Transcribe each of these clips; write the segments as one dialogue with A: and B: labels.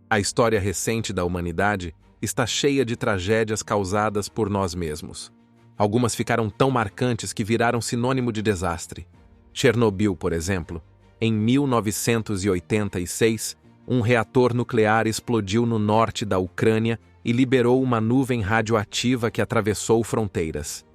A: A história recente da humanidade está cheia de tragédias causadas por nós mesmos. Algumas ficaram tão marcantes que viraram sinônimo de desastre. Chernobyl, por exemplo. Em 1986, um reator nuclear explodiu no norte da Ucrânia e liberou uma nuvem radioativa que atravessou fronteiras.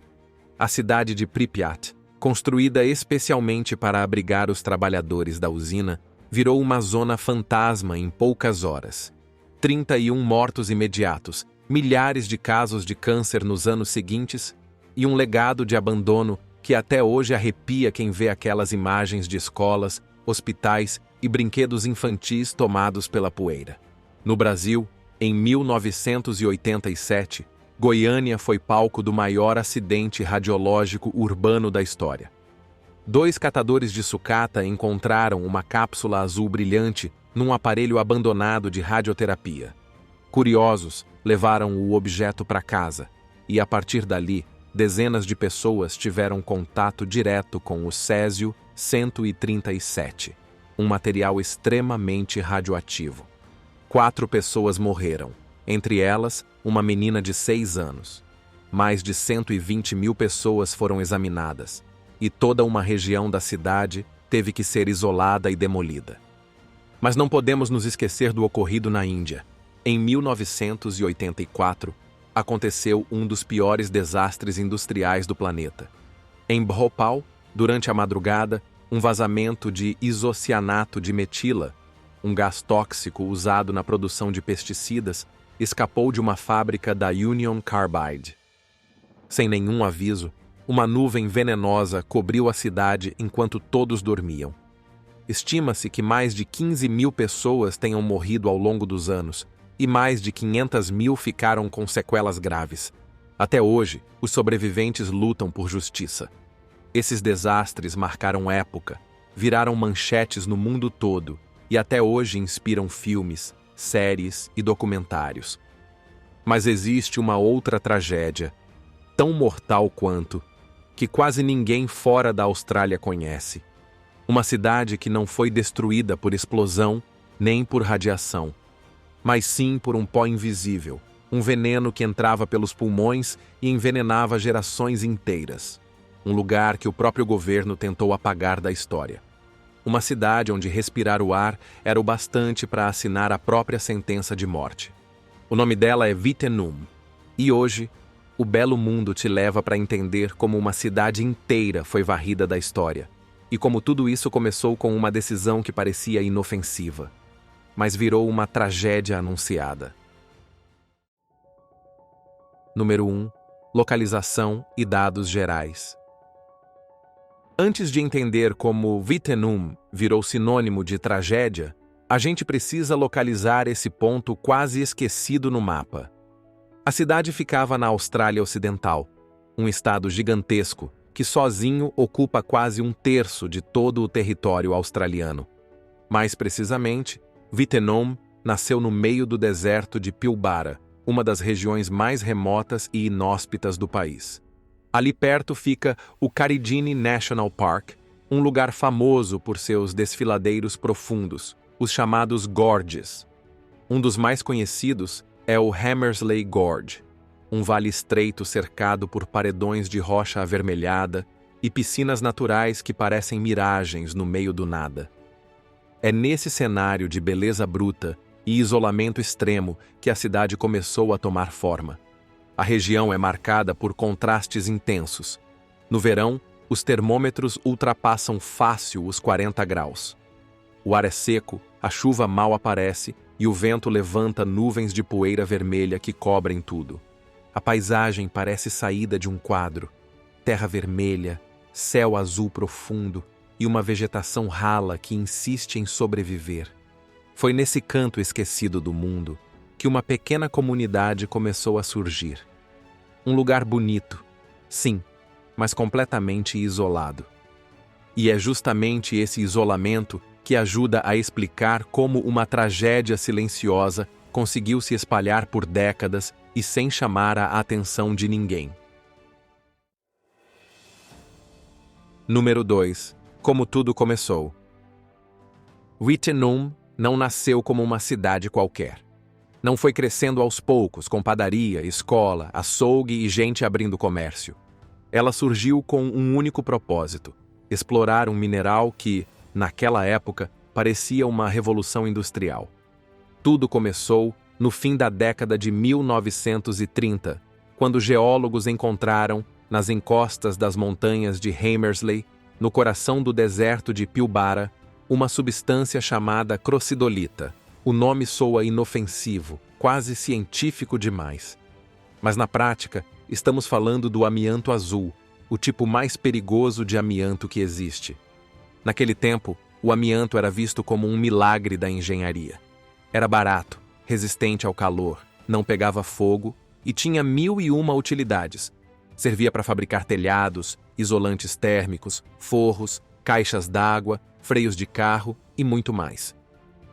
A: A cidade de Pripyat, construída especialmente para abrigar os trabalhadores da usina, virou uma zona fantasma em poucas horas. 31 mortos imediatos, milhares de casos de câncer nos anos seguintes e um legado de abandono que até hoje arrepia quem vê aquelas imagens de escolas, hospitais e brinquedos infantis tomados pela poeira. No Brasil, em 1987, Goiânia foi palco do maior acidente radiológico urbano da história. 2 catadores de sucata encontraram uma cápsula azul brilhante num aparelho abandonado de radioterapia. Curiosos, levaram o objeto para casa e, a partir dali, dezenas de pessoas tiveram contato direto com o césio-137, um material extremamente radioativo. 4 pessoas morreram, entre elas, uma menina de 6 anos. Mais de 120 mil pessoas foram examinadas, e toda uma região da cidade teve que ser isolada e demolida. Mas não podemos nos esquecer do ocorrido na Índia. Em 1984, aconteceu um dos piores desastres industriais do planeta. Em Bhopal, durante a madrugada, um vazamento de isocianato de metila, um gás tóxico usado na produção de pesticidas, escapou de uma fábrica da Union Carbide. Sem nenhum aviso, uma nuvem venenosa cobriu a cidade enquanto todos dormiam. Estima-se que mais de 15 mil pessoas tenham morrido ao longo dos anos e mais de 500 mil ficaram com sequelas graves. Até hoje, os sobreviventes lutam por justiça. Esses desastres marcaram época, viraram manchetes no mundo todo e até hoje inspiram filmes, séries e documentários. Mas existe uma outra tragédia, tão mortal quanto, que quase ninguém fora da Austrália conhece. Uma cidade que não foi destruída por explosão nem por radiação, mas sim por um pó invisível, um veneno que entrava pelos pulmões e envenenava gerações inteiras. Um lugar que o próprio governo tentou apagar da história. Uma cidade onde respirar o ar era o bastante para assinar a própria sentença de morte. O nome dela é Wittenoom, e hoje, o belo mundo te leva para entender como uma cidade inteira foi varrida da história, e como tudo isso começou com uma decisão que parecia inofensiva, mas virou uma tragédia anunciada. Número 1. Localização e dados gerais. Antes de entender como Wittenoom virou sinônimo de tragédia, a gente precisa localizar esse ponto quase esquecido no mapa. A cidade ficava na Austrália Ocidental, um estado gigantesco que sozinho ocupa quase 1/3 de todo o território australiano. Mais precisamente, Wittenoom nasceu no meio do deserto de Pilbara, uma das regiões mais remotas e inóspitas do país. Ali perto fica o Karijini National Park, um lugar famoso por seus desfiladeiros profundos, os chamados gorges. Um dos mais conhecidos é o Hamersley Gorge, um vale estreito cercado por paredões de rocha avermelhada e piscinas naturais que parecem miragens no meio do nada. É nesse cenário de beleza bruta e isolamento extremo que a cidade começou a tomar forma. A região é marcada por contrastes intensos. No verão, os termômetros ultrapassam fácil os 40 graus. O ar é seco, a chuva mal aparece e o vento levanta nuvens de poeira vermelha que cobrem tudo. A paisagem parece saída de um quadro. Terra vermelha, céu azul profundo e uma vegetação rala que insiste em sobreviver. Foi nesse canto esquecido do mundo que uma pequena comunidade começou a surgir. Um lugar bonito, sim, mas completamente isolado. E é justamente esse isolamento que ajuda a explicar como uma tragédia silenciosa conseguiu se espalhar por décadas e sem chamar a atenção de ninguém. Número 2. Como tudo começou. Wittenoom não nasceu como uma cidade qualquer. Não foi crescendo aos poucos, com padaria, escola, açougue e gente abrindo comércio. Ela surgiu com um único propósito: explorar um mineral que, naquela época, parecia uma revolução industrial. Tudo começou no fim da década de 1930, quando geólogos encontraram, nas encostas das montanhas de Hamersley, no coração do deserto de Pilbara, uma substância chamada crocidolita. O nome soa inofensivo, quase científico demais. Mas na prática, estamos falando do amianto azul, o tipo mais perigoso de amianto que existe. Naquele tempo, o amianto era visto como um milagre da engenharia. Era barato, resistente ao calor, não pegava fogo e tinha 1001 utilidades. Servia para fabricar telhados, isolantes térmicos, forros, caixas d'água, freios de carro e muito mais.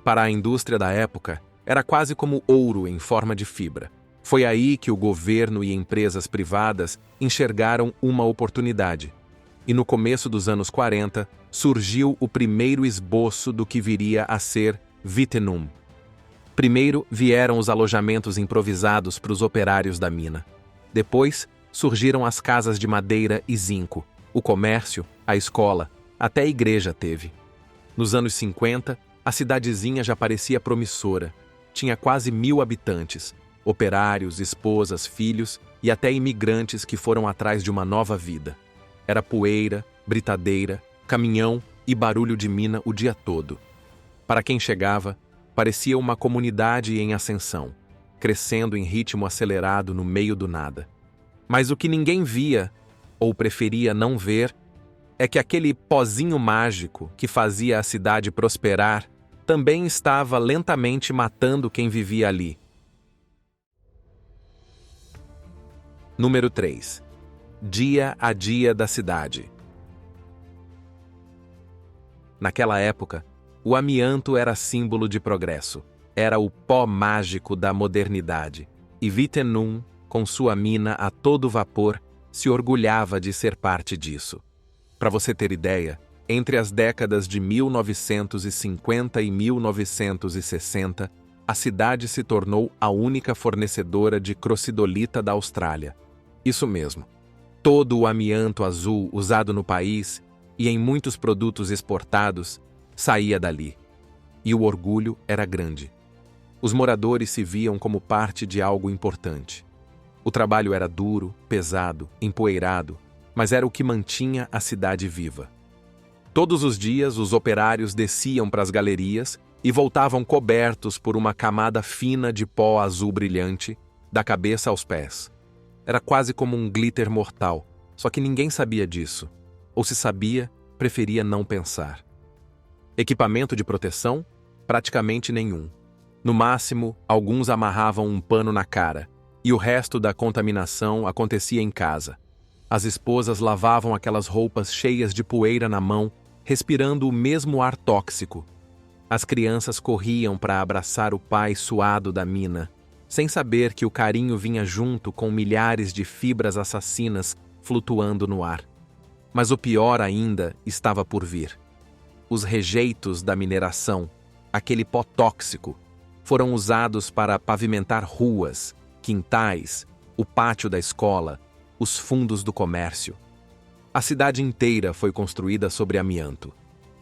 A: Para a indústria da época, era quase como ouro em forma de fibra. Foi aí que o governo e empresas privadas enxergaram uma oportunidade. E no começo dos anos 40, surgiu o primeiro esboço do que viria a ser Wittenoom. Primeiro vieram os alojamentos improvisados para os operários da mina. Depois, surgiram as casas de madeira e zinco, o comércio, a escola, até a igreja teve. Nos anos 50, a cidadezinha já parecia promissora. Tinha quase 1000 habitantes, operários, esposas, filhos e até imigrantes que foram atrás de uma nova vida. Era poeira, britadeira, caminhão e barulho de mina o dia todo. Para quem chegava, parecia uma comunidade em ascensão, crescendo em ritmo acelerado no meio do nada. Mas o que ninguém via, ou preferia não ver, é que aquele pozinho mágico que fazia a cidade prosperar também estava lentamente matando quem vivia ali. Número 3. Dia a dia da cidade. Naquela época, o amianto era símbolo de progresso. Era o pó mágico da modernidade. E Wittenoom, com sua mina a todo vapor, se orgulhava de ser parte disso. Para você ter ideia, entre as décadas de 1950 e 1960, a cidade se tornou a única fornecedora de crocidolita da Austrália. Isso mesmo. Todo o amianto azul usado no país e em muitos produtos exportados saía dali. E o orgulho era grande. Os moradores se viam como parte de algo importante. O trabalho era duro, pesado, empoeirado, mas era o que mantinha a cidade viva. Todos os dias, os operários desciam para as galerias e voltavam cobertos por uma camada fina de pó azul brilhante, da cabeça aos pés. Era quase como um glitter mortal, só que ninguém sabia disso. Ou se sabia, preferia não pensar. Equipamento de proteção? Praticamente nenhum. No máximo, alguns amarravam um pano na cara, e o resto da contaminação acontecia em casa. As esposas lavavam aquelas roupas cheias de poeira na mão, respirando o mesmo ar tóxico. As crianças corriam para abraçar o pai suado da mina, sem saber que o carinho vinha junto com milhares de fibras assassinas flutuando no ar. Mas o pior ainda estava por vir. Os rejeitos da mineração, aquele pó tóxico, foram usados para pavimentar ruas, quintais, o pátio da escola, os fundos do comércio. A cidade inteira foi construída sobre amianto.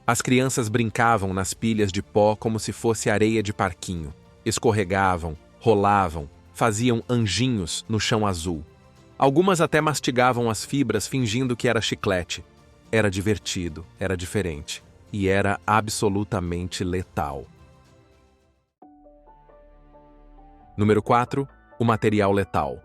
A: As crianças brincavam nas pilhas de pó como se fosse areia de parquinho. Escorregavam, rolavam, faziam anjinhos no chão azul. Algumas até mastigavam as fibras fingindo que era chiclete. Era divertido, era diferente. E era absolutamente letal. Número 4. O material letal.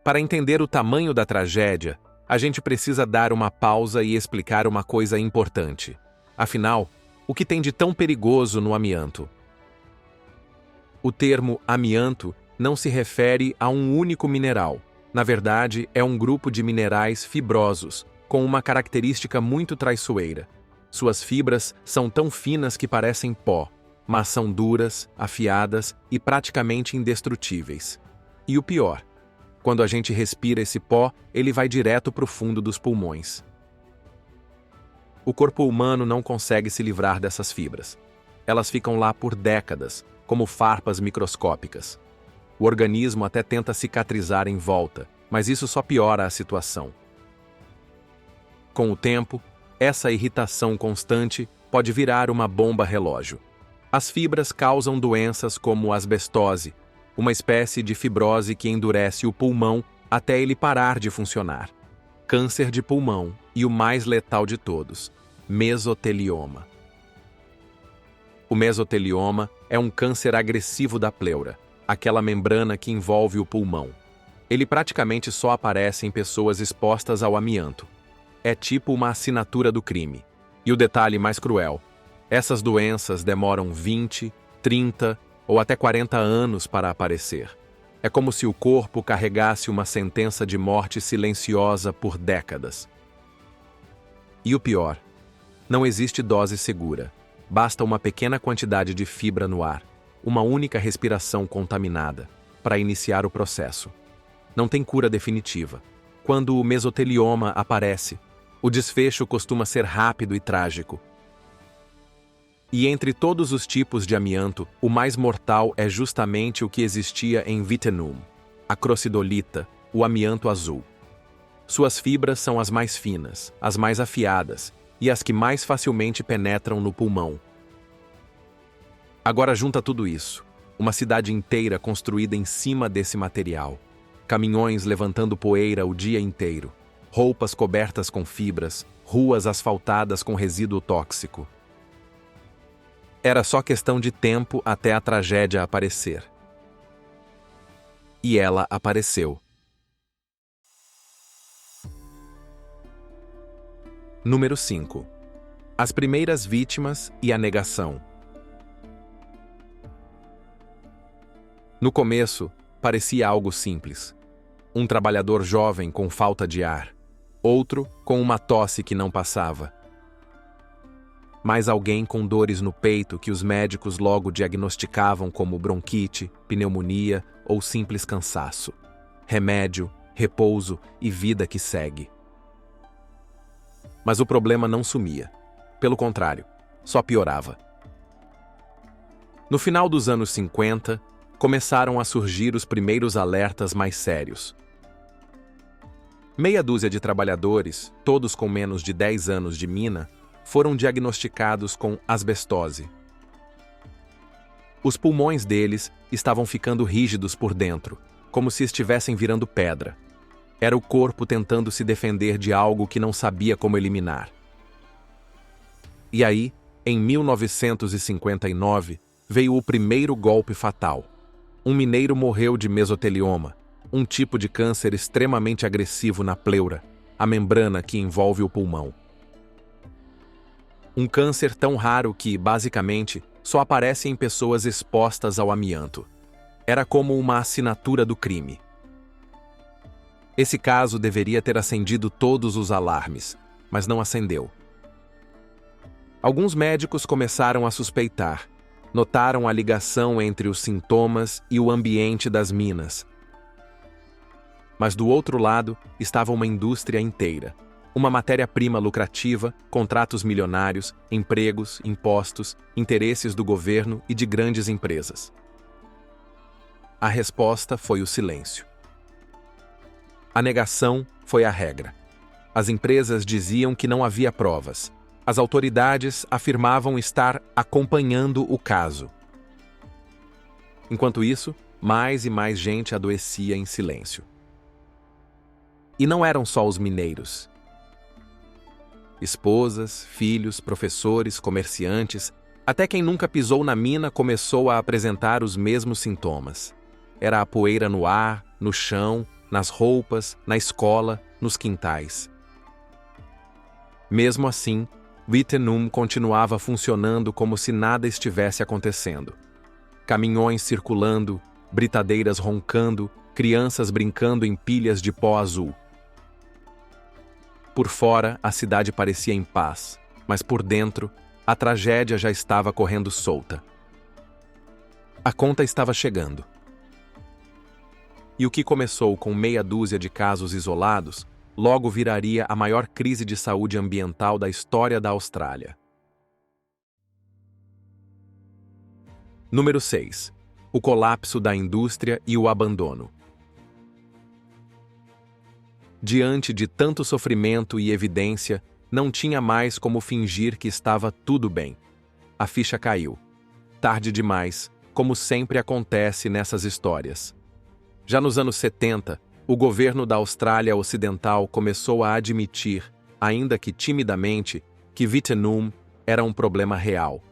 A: Para entender o tamanho da tragédia, a gente precisa dar uma pausa e explicar uma coisa importante. Afinal, o que tem de tão perigoso no amianto? O termo amianto não se refere a um único mineral. Na verdade, é um grupo de minerais fibrosos, com uma característica muito traiçoeira. Suas fibras são tão finas que parecem pó, mas são duras, afiadas e praticamente indestrutíveis. E o pior, quando a gente respira esse pó, ele vai direto para o fundo dos pulmões. O corpo humano não consegue se livrar dessas fibras. Elas ficam lá por décadas, como farpas microscópicas. O organismo até tenta cicatrizar em volta, mas isso só piora a situação. Com o tempo, essa irritação constante pode virar uma bomba relógio. As fibras causam doenças como asbestose, uma espécie de fibrose que endurece o pulmão até ele parar de funcionar. Câncer de pulmão e o mais letal de todos, mesotelioma. O mesotelioma é um câncer agressivo da pleura, aquela membrana que envolve o pulmão. Ele praticamente só aparece em pessoas expostas ao amianto. É tipo uma assinatura do crime. E o detalhe mais cruel: essas doenças demoram 20, 30 ou até 40 anos para aparecer. É como se o corpo carregasse uma sentença de morte silenciosa por décadas. E o pior: não existe dose segura. Basta uma pequena quantidade de fibra no ar, uma única respiração contaminada, para iniciar o processo. Não tem cura definitiva. Quando o mesotelioma aparece, o desfecho costuma ser rápido e trágico. E entre todos os tipos de amianto, o mais mortal é justamente o que existia em Wittenoom, a crocidolita, o amianto azul. Suas fibras são as mais finas, as mais afiadas e as que mais facilmente penetram no pulmão. Agora junta tudo isso, uma cidade inteira construída em cima desse material, caminhões levantando poeira o dia inteiro, roupas cobertas com fibras, ruas asfaltadas com resíduo tóxico. Era só questão de tempo até a tragédia aparecer. E ela apareceu. Número 5. As primeiras vítimas e a negação. No começo, parecia algo simples. Um trabalhador jovem com falta de ar. Outro com uma tosse que não passava. Mais alguém com dores no peito que os médicos logo diagnosticavam como bronquite, pneumonia ou simples cansaço. Remédio, repouso e vida que segue. Mas o problema não sumia. Pelo contrário, só piorava. No final dos anos 50, começaram a surgir os primeiros alertas mais sérios. Meia dúzia de trabalhadores, todos com menos de 10 anos de mina, foram diagnosticados com asbestose. Os pulmões deles estavam ficando rígidos por dentro, como se estivessem virando pedra. Era o corpo tentando se defender de algo que não sabia como eliminar. E aí, em 1959, veio o primeiro golpe fatal. Um mineiro morreu de mesotelioma, um tipo de câncer extremamente agressivo na pleura, a membrana que envolve o pulmão. Um câncer tão raro que, basicamente, só aparece em pessoas expostas ao amianto. Era como uma assinatura do crime. Esse caso deveria ter acendido todos os alarmes, mas não acendeu. Alguns médicos começaram a suspeitar. Notaram a ligação entre os sintomas e o ambiente das minas. Mas do outro lado estava uma indústria inteira. Uma matéria-prima lucrativa, contratos milionários, empregos, impostos, interesses do governo e de grandes empresas. A resposta foi o silêncio. A negação foi a regra. As empresas diziam que não havia provas. As autoridades afirmavam estar acompanhando o caso. Enquanto isso, mais e mais gente adoecia em silêncio. E não eram só os mineiros. Esposas, filhos, professores, comerciantes, até quem nunca pisou na mina começou a apresentar os mesmos sintomas. Era a poeira no ar, no chão, nas roupas, na escola, nos quintais. Mesmo assim, Wittenoom continuava funcionando como se nada estivesse acontecendo. Caminhões circulando, britadeiras roncando, crianças brincando em pilhas de pó azul. Por fora, a cidade parecia em paz, mas por dentro, a tragédia já estava correndo solta. A conta estava chegando. E o que começou com meia dúzia de casos isolados logo viraria a maior crise de saúde ambiental da história da Austrália. Número 6. O colapso da indústria e o abandono. Diante de tanto sofrimento e evidência, não tinha mais como fingir que estava tudo bem. A ficha caiu. Tarde demais, como sempre acontece nessas histórias. Já nos anos 70, o governo da Austrália Ocidental começou a admitir, ainda que timidamente, que Wittenoom era um problema real.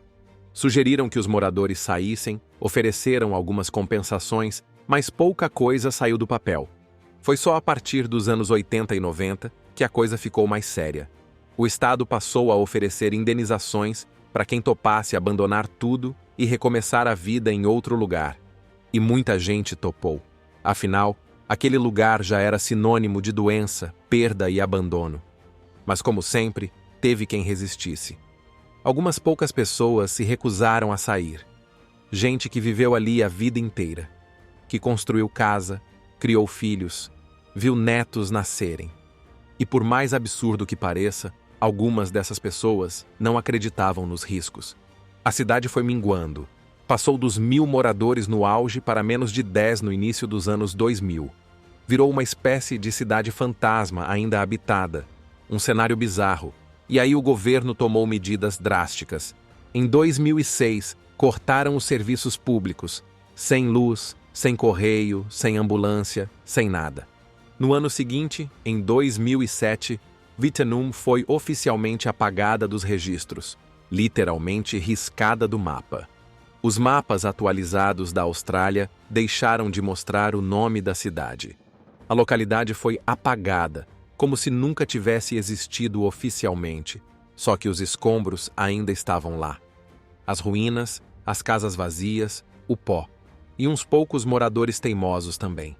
A: Sugeriram que os moradores saíssem, ofereceram algumas compensações, mas pouca coisa saiu do papel. Foi só a partir dos anos 80 e 90 que a coisa ficou mais séria. O Estado passou a oferecer indenizações para quem topasse abandonar tudo e recomeçar a vida em outro lugar. E muita gente topou. Afinal, aquele lugar já era sinônimo de doença, perda e abandono. Mas, como sempre, teve quem resistisse. Algumas poucas pessoas se recusaram a sair. Gente que viveu ali a vida inteira. Que construiu casa, criou filhos, viu netos nascerem. E por mais absurdo que pareça, algumas dessas pessoas não acreditavam nos riscos. A cidade foi minguando. Passou dos 1.000 moradores no auge para menos de 10 no início dos anos 2000. Virou uma espécie de cidade fantasma ainda habitada. Um cenário bizarro. E aí o governo tomou medidas drásticas. Em 2006, cortaram os serviços públicos. Sem luz, sem correio, sem ambulância, sem nada. No ano seguinte, em 2007, Wittenoom foi oficialmente apagada dos registros, literalmente riscada do mapa. Os mapas atualizados da Austrália deixaram de mostrar o nome da cidade. A localidade foi apagada, como se nunca tivesse existido oficialmente, só que os escombros ainda estavam lá. As ruínas, as casas vazias, o pó, e uns poucos moradores teimosos também.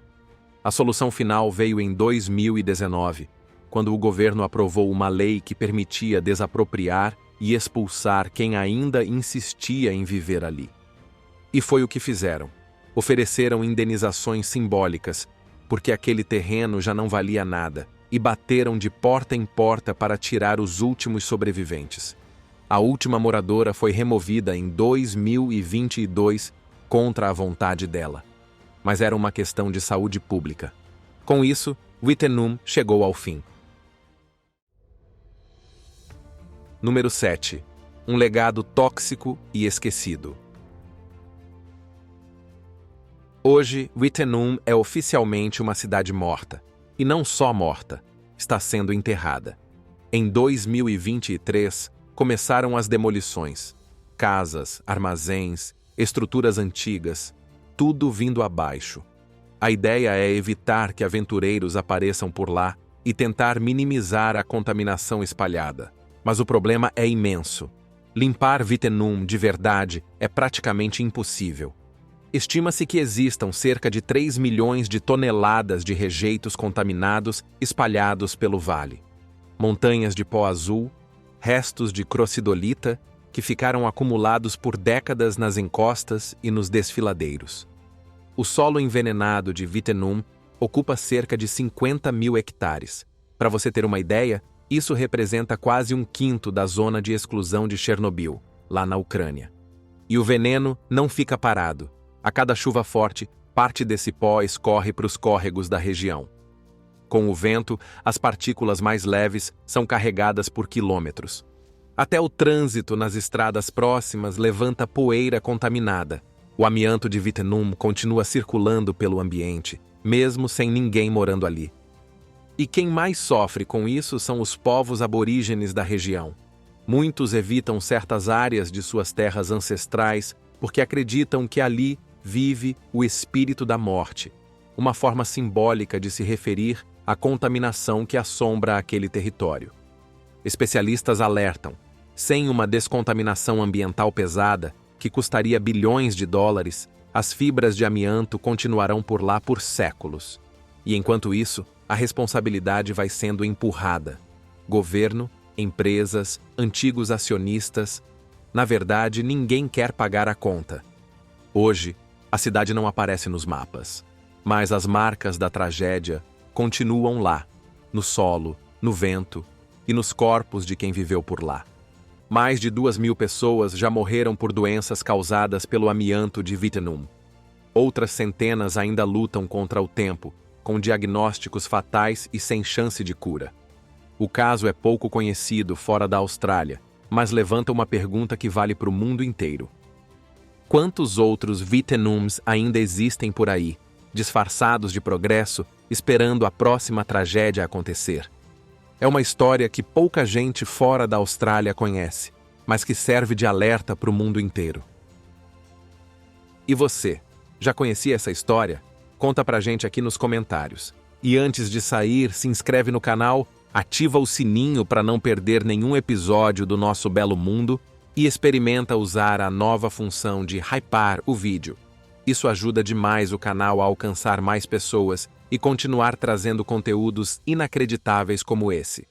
A: A solução final veio em 2019, quando o governo aprovou uma lei que permitia desapropriar e expulsar quem ainda insistia em viver ali. E foi o que fizeram. Ofereceram indenizações simbólicas, porque aquele terreno já não valia nada, e bateram de porta em porta para tirar os últimos sobreviventes. A última moradora foi removida em 2022 contra a vontade dela. Mas era uma questão de saúde pública. Com isso, Wittenoom chegou ao fim. Número 7. Um legado tóxico e esquecido. Hoje, Wittenoom é oficialmente uma cidade morta. E não só morta, está sendo enterrada. Em 2023, começaram as demolições. Casas, armazéns, estruturas antigas, tudo vindo abaixo. A ideia é evitar que aventureiros apareçam por lá e tentar minimizar a contaminação espalhada. Mas o problema é imenso. Limpar Wittenoom de verdade é praticamente impossível. Estima-se que existam cerca de 3 milhões de toneladas de rejeitos contaminados espalhados pelo vale. Montanhas de pó azul, restos de crocidolita que ficaram acumulados por décadas nas encostas e nos desfiladeiros. O solo envenenado de Wittenoom ocupa cerca de 50.000 hectares. Para você ter uma ideia, isso representa quase 1/5 da zona de exclusão de Chernobyl, lá na Ucrânia. E o veneno não fica parado. A cada chuva forte, parte desse pó escorre para os córregos da região. Com o vento, as partículas mais leves são carregadas por quilômetros. Até o trânsito nas estradas próximas levanta poeira contaminada. O amianto de Wittenoom continua circulando pelo ambiente, mesmo sem ninguém morando ali. E quem mais sofre com isso são os povos aborígenes da região. Muitos evitam certas áreas de suas terras ancestrais porque acreditam que ali vive o espírito da morte, uma forma simbólica de se referir à contaminação que assombra aquele território. Especialistas alertam: sem uma descontaminação ambiental pesada, que custaria bilhões de dólares, as fibras de amianto continuarão por lá por séculos. E enquanto isso, a responsabilidade vai sendo empurrada. Governo, empresas, antigos acionistas. Na verdade, ninguém quer pagar a conta. Hoje, a cidade não aparece nos mapas, mas as marcas da tragédia continuam lá, no solo, no vento e nos corpos de quem viveu por lá. Mais de 2.000 pessoas já morreram por doenças causadas pelo amianto de Vietnam. Outras centenas ainda lutam contra o tempo, com diagnósticos fatais e sem chance de cura. O caso é pouco conhecido fora da Austrália, mas levanta uma pergunta que vale para o mundo inteiro. Quantos outros Vietnams ainda existem por aí, disfarçados de progresso, esperando a próxima tragédia acontecer? É uma história que pouca gente fora da Austrália conhece, mas que serve de alerta para o mundo inteiro. E você, já conhecia essa história? Conta pra gente aqui nos comentários. E antes de sair, se inscreve no canal, ativa o sininho para não perder nenhum episódio do nosso belo mundo e experimenta usar a nova função de hypar o vídeo. Isso ajuda demais o canal a alcançar mais pessoas e continuar trazendo conteúdos inacreditáveis como esse.